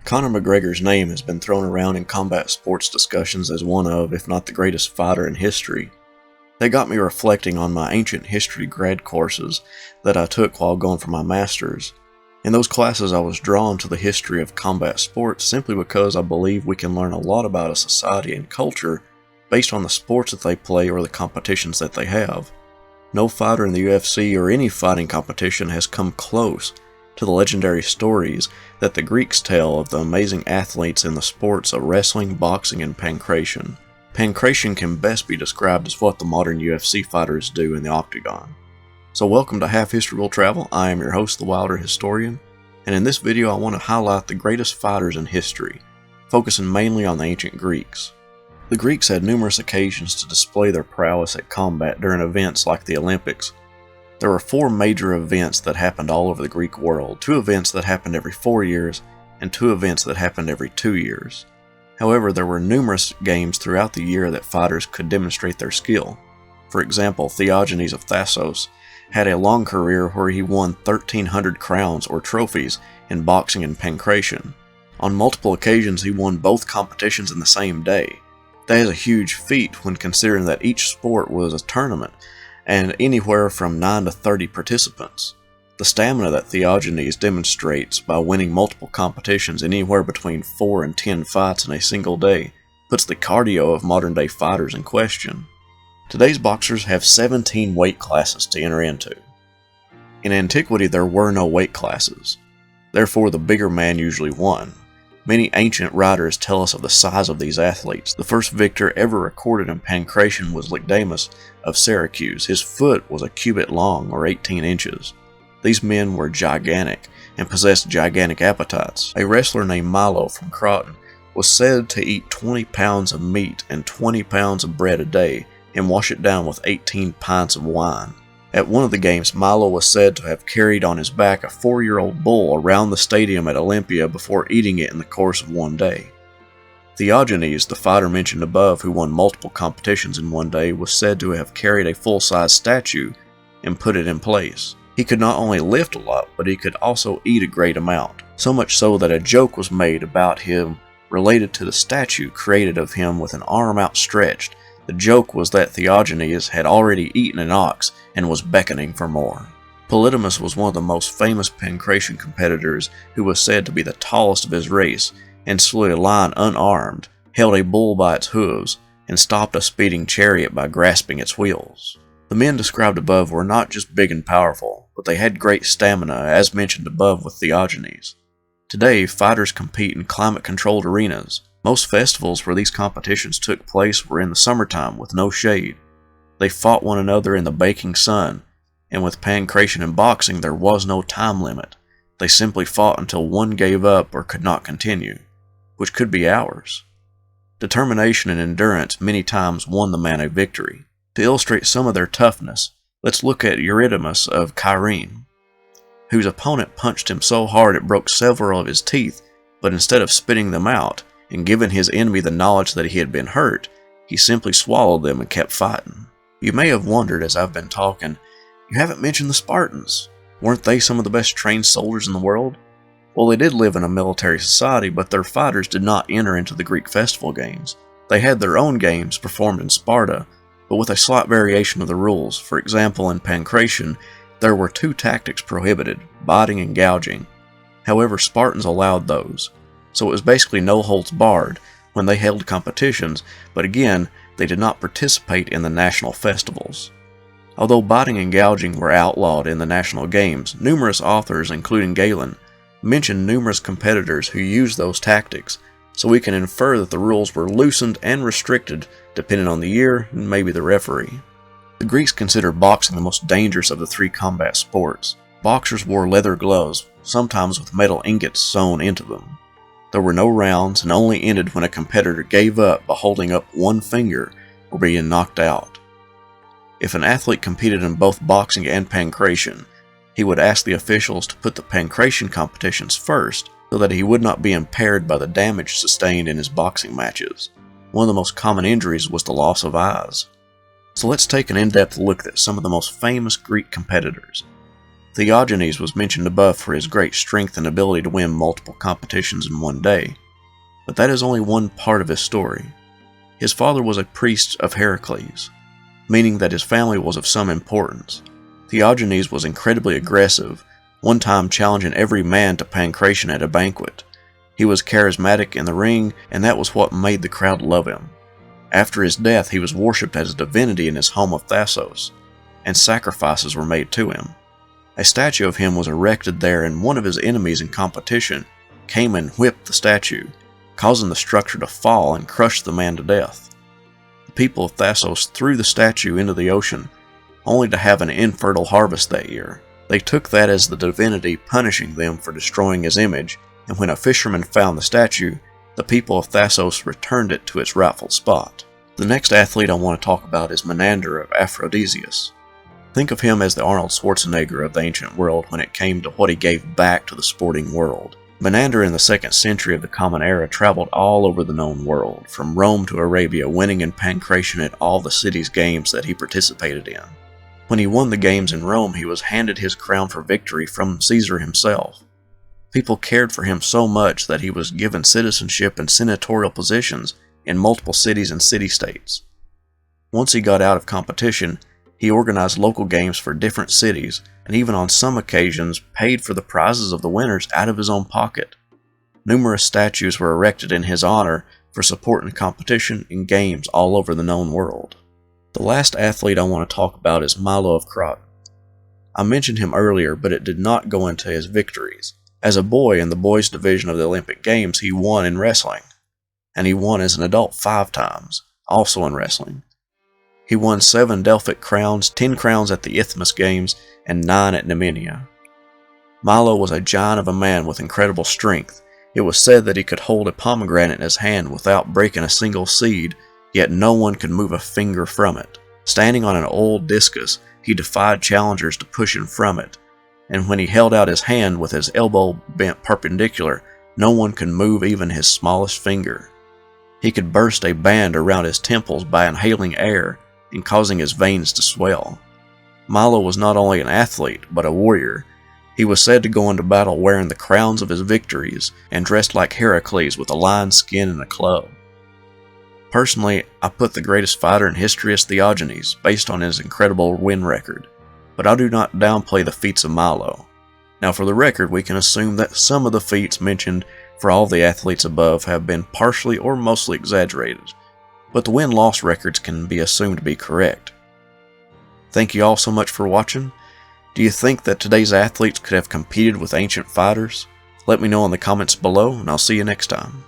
Conor McGregor's name has been thrown around in combat sports discussions as one of, if not the greatest fighter in history. They got me reflecting on my ancient history grad courses that I took while going for my master's. In those classes I was drawn to the history of combat sports simply because I believe we can learn a lot about a society and culture based on the sports that they play or the competitions that they have. No fighter in the UFC or any fighting competition has come close to the legendary stories that the Greeks tell of the amazing athletes in the sports of wrestling, boxing, and pancration. Pancration can best be described as what the modern UFC fighters do in the octagon. So welcome to Half History Will Travel. I am your host, the Wilder Historian, and in this video I want to highlight the greatest fighters in history, focusing mainly on the ancient Greeks. The Greeks had numerous occasions to display their prowess at combat during events like the Olympics. There were 4 major events that happened all over the Greek world, 2 events that happened every 4 years, and 2 events that happened every 2 years. However, there were numerous games throughout the year that fighters could demonstrate their skill. For example, Theogony of Thassos had a long career where he won 1,300 crowns or trophies in boxing and pancration. On multiple occasions he won both competitions in the same day. That is a huge feat when considering that each sport was a tournament and anywhere from 9 to 30 participants. The stamina that Theogony demonstrates by winning multiple competitions anywhere between 4 and 10 fights in a single day puts the cardio of modern day fighters in question. Today's boxers have 17 weight classes to enter into. In antiquity there were no weight classes, therefore the bigger man usually won. Many ancient writers tell us of the size of these athletes. The first victor ever recorded in pancration was Lycdamus of Syracuse. His foot was a cubit long, or 18 inches. These men were gigantic and possessed gigantic appetites. A wrestler named Milo from Croton was said to eat 20 pounds of meat and 20 pounds of bread a day and wash it down with 18 pints of wine. At one of the games, Milo was said to have carried on his back a 4-year-old bull around the stadium at Olympia before eating it in the course of one day. Theogony, the fighter mentioned above who won multiple competitions in one day, was said to have carried a full-size statue and put it in place. He could not only lift a lot, but he could also eat a great amount, so much so that a joke was made about him related to the statue created of him with an arm outstretched. The joke was that Theogony had already eaten an ox and was beckoning for more. Politicus was one of the most famous pancration competitors who was said to be the tallest of his race and slew a lion unarmed, held a bull by its hooves, and stopped a speeding chariot by grasping its wheels. The men described above were not just big and powerful, but they had great stamina, as mentioned above with Theogony. Today, fighters compete in climate-controlled arenas. Most festivals where these competitions took place were in the summertime with no shade. They fought one another in the baking sun, and with pancration and boxing there was no time limit. They simply fought until one gave up or could not continue, which could be hours. Determination and endurance many times won the man a victory. To illustrate some of their toughness, let's look at Eurydamas of Cyrene, whose opponent punched him so hard it broke several of his teeth, but instead of spitting them out and giving his enemy the knowledge that he had been hurt, he simply swallowed them and kept fighting. You may have wondered as I've been talking, you haven't mentioned the Spartans. Weren't they some of the best trained soldiers in the world? Well, they did live in a military society, but their fighters did not enter into the Greek festival games. They had their own games performed in Sparta, but with a slight variation of the rules. For example, in pancration, there were 2 tactics prohibited, biting and gouging. However, Spartans allowed those. So it was basically no holds barred when they held competitions, but again, they did not participate in the national festivals. Although biting and gouging were outlawed in the national games, numerous authors, including Galen, mention numerous competitors who used those tactics, so we can infer that the rules were loosened and restricted depending on the year and maybe the referee. The Greeks considered boxing the most dangerous of the 3 combat sports. Boxers wore leather gloves, sometimes with metal ingots sewn into them. There were no rounds and only ended when a competitor gave up by holding up one finger or being knocked out. If an athlete competed in both boxing and pancration, he would ask the officials to put the pancration competitions first so that he would not be impaired by the damage sustained in his boxing matches. One of the most common injuries was the loss of eyes. So let's take an in-depth look at some of the most famous Greek competitors. Theogony was mentioned above for his great strength and ability to win multiple competitions in one day, but that is only one part of his story. His father was a priest of Heracles, meaning that his family was of some importance. Theogony was incredibly aggressive, one time challenging every man to pancration at a banquet. He was charismatic in the ring, and that was what made the crowd love him. After his death, he was worshipped as a divinity in his home of Thassos, and sacrifices were made to him. A statue of him was erected there, and one of his enemies in competition came and whipped the statue, causing the structure to fall and crush the man to death. The people of Thassos threw the statue into the ocean, only to have an infertile harvest that year. They took that as the divinity punishing them for destroying his image, and when a fisherman found the statue, the people of Thassos returned it to its rightful spot. The next athlete I want to talk about is Menander of Aphrodisias. Think of him as the Arnold Schwarzenegger of the ancient world when it came to what he gave back to the sporting world. Menander in the 2nd century of the Common Era traveled all over the known world, from Rome to Arabia, winning in pancration at all the city's games that he participated in. When he won the games in Rome, he was handed his crown for victory from Caesar himself. People cared for him so much that he was given citizenship and senatorial positions in multiple cities and city-states. Once he got out of competition, he organized local games for different cities, and even on some occasions paid for the prizes of the winners out of his own pocket. Numerous statues were erected in his honor for supporting competition in games all over the known world. The last athlete I want to talk about is Milo of Croton. I mentioned him earlier, but it did not go into his victories. As a boy in the boys' division of the Olympic Games, he won in wrestling, and he won as an adult 5 times, also in wrestling. He won 7 Delphic crowns, 10 crowns at the Isthmus Games, and 9 at Nemenia. Milo was a giant of a man with incredible strength. It was said that he could hold a pomegranate in his hand without breaking a single seed, yet no one could move a finger from it. Standing on an old discus, he defied challengers to push him from it, and when he held out his hand with his elbow bent perpendicular, no one could move even his smallest finger. He could burst a band around his temples by inhaling air and causing his veins to swell. Milo was not only an athlete, but a warrior. He was said to go into battle wearing the crowns of his victories and dressed like Heracles with a lion's skin and a club. Personally, I put the greatest fighter in history as Theogony, based on his incredible win record, but I do not downplay the feats of Milo. Now for the record, we can assume that some of the feats mentioned for all the athletes above have been partially or mostly exaggerated, but the win-loss records can be assumed to be correct. Thank you all so much for watching. Do you think that today's athletes could have competed with ancient fighters? Let me know in the comments below, and I'll see you next time.